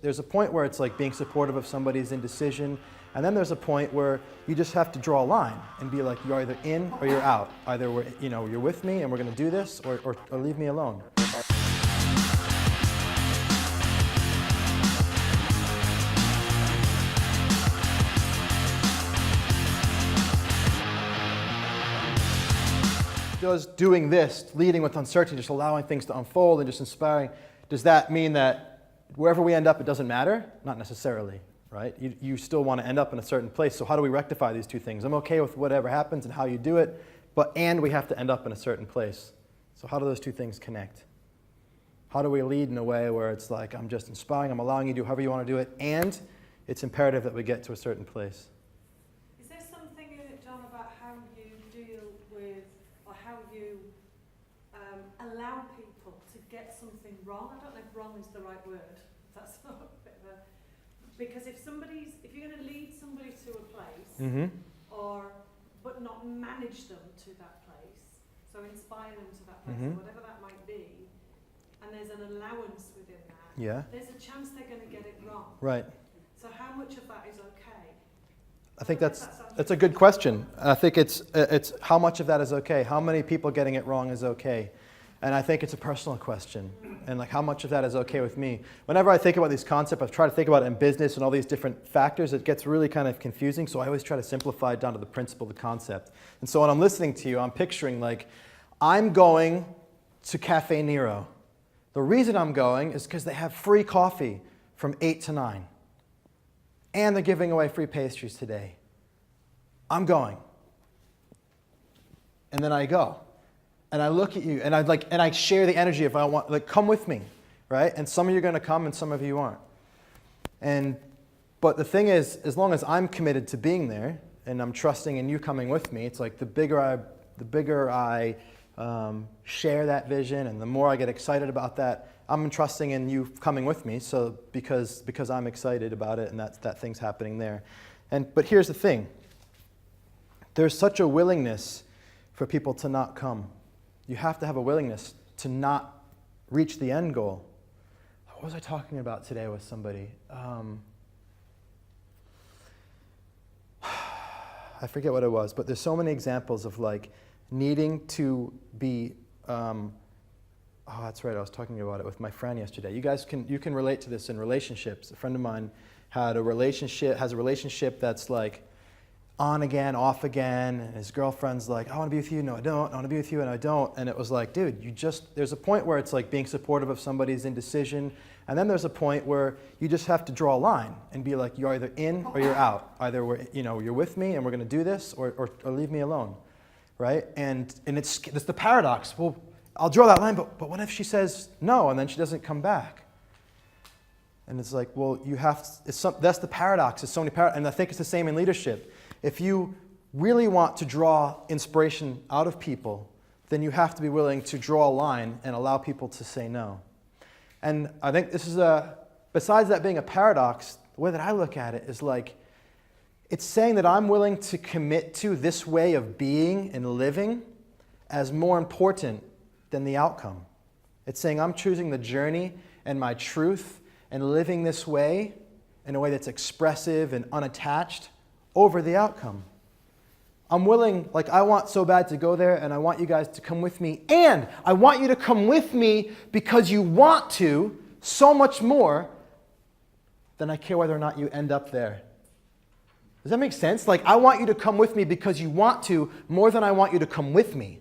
There's a point where it's like being supportive of somebody's indecision, and then there's a point where you just have to draw a line and be like, you're either in or you're out. Either you're with me and we're going to do this, or leave me alone. Does doing this, leading with uncertainty, just allowing things to unfold and just inspiring, does that mean that wherever we end up, it doesn't matter? Not necessarily, right? You still want to end up in a certain place. So how do we rectify these two things? I'm okay with whatever happens and how you do it, and we have to end up in a certain place. So how do those two things connect? How do we lead in a way where it's like, I'm just inspiring, I'm allowing you to do however you want to do it, and it's imperative that we get to a certain place? Is there something in it, John, about how you deal with, or how you allow people to get something wrong? I don't know if wrong is the right word. That's not a bit of a, because if you're going to lead somebody to a place, but not manage them to that place, so inspire them to that place, whatever that might be, and there's an allowance within that, there's a chance they're going to get it wrong. Right. So how much of that is okay? I think that's a good question. I think it's how much of that is okay? How many people getting it wrong is okay? And I think it's a personal question. And like, how much of that is okay with me? Whenever I think about these concepts, I've tried to think about it in business and all these different factors. It gets really kind of confusing. So I always try to simplify it down to the principle, the concept. And so when I'm listening to you, I'm picturing like, I'm going to Cafe Nero. The reason I'm going is because they have free coffee from 8 to 9. And they're giving away free pastries today. I'm going. And then I go. And I look at you, and I share the energy if I want, like, come with me, right? And some of you are going to come, and some of you aren't. But the thing is, as long as I'm committed to being there, and I'm trusting in you coming with me, it's like the bigger I share that vision, and the more I get excited about that, I'm trusting in you coming with me. So because I'm excited about it, and that thing's happening there. But here's the thing: there's such a willingness for people to not come. You have to have a willingness to not reach the end goal. What was I talking about today with somebody? I forget what it was, but there's so many examples of like needing to be, oh, that's right, I was talking about it with my friend yesterday. You can relate to this in relationships. A friend of mine has a relationship that's like on again, off again, and his girlfriend's like, I want to be with you, no I don't, I want to be with you, and I don't. And it was like, dude, there's a point where it's like being supportive of somebody's indecision, and then there's a point where you just have to draw a line and be like, you're either in or you're out. Either you're with me and we're going to do this, or leave me alone, right? And it's the paradox. Well, I'll draw that line, but what if she says no, and then she doesn't come back? And it's like, well, that's the paradox. There's so many paradoxes, and I think it's the same in leadership. If you really want to draw inspiration out of people, then you have to be willing to draw a line and allow people to say no. And I think this is besides that being a paradox, the way that I look at it is like, it's saying that I'm willing to commit to this way of being and living as more important than the outcome. It's saying I'm choosing the journey and my truth and living this way in a way that's expressive and unattached over the outcome. I'm willing, like I want so bad to go there, and I want you guys to come with me, and I want you to come with me because you want to so much more than I care whether or not you end up there. Does that make sense? Like, I want you to come with me because you want to more than I want you to come with me.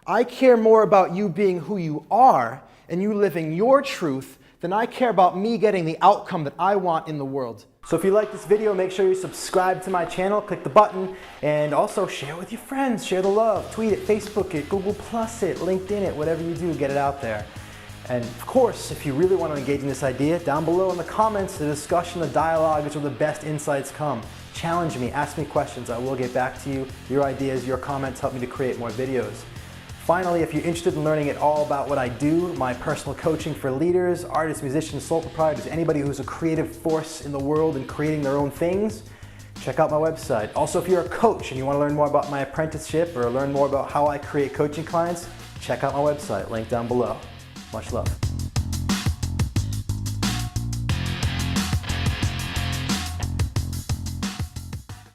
I care more about you being who you are and you living your truth than I care about me getting the outcome that I want in the world. So if you like this video, make sure you subscribe to my channel, click the button, and also share with your friends, share the love, tweet it, Facebook it, Google Plus it, LinkedIn it, whatever you do, get it out there. And of course, if you really want to engage in this idea, down below in the comments, the discussion, the dialogue is where the best insights come. Challenge me, ask me questions, I will get back to you. Your ideas, your comments help me to create more videos. Finally, if you're interested in learning it all about what I do, my personal coaching for leaders, artists, musicians, sole proprietors, anybody who's a creative force in the world and creating their own things, check out my website. Also, if you're a coach and you want to learn more about my apprenticeship or learn more about how I create coaching clients, check out my website, link down below. Much love.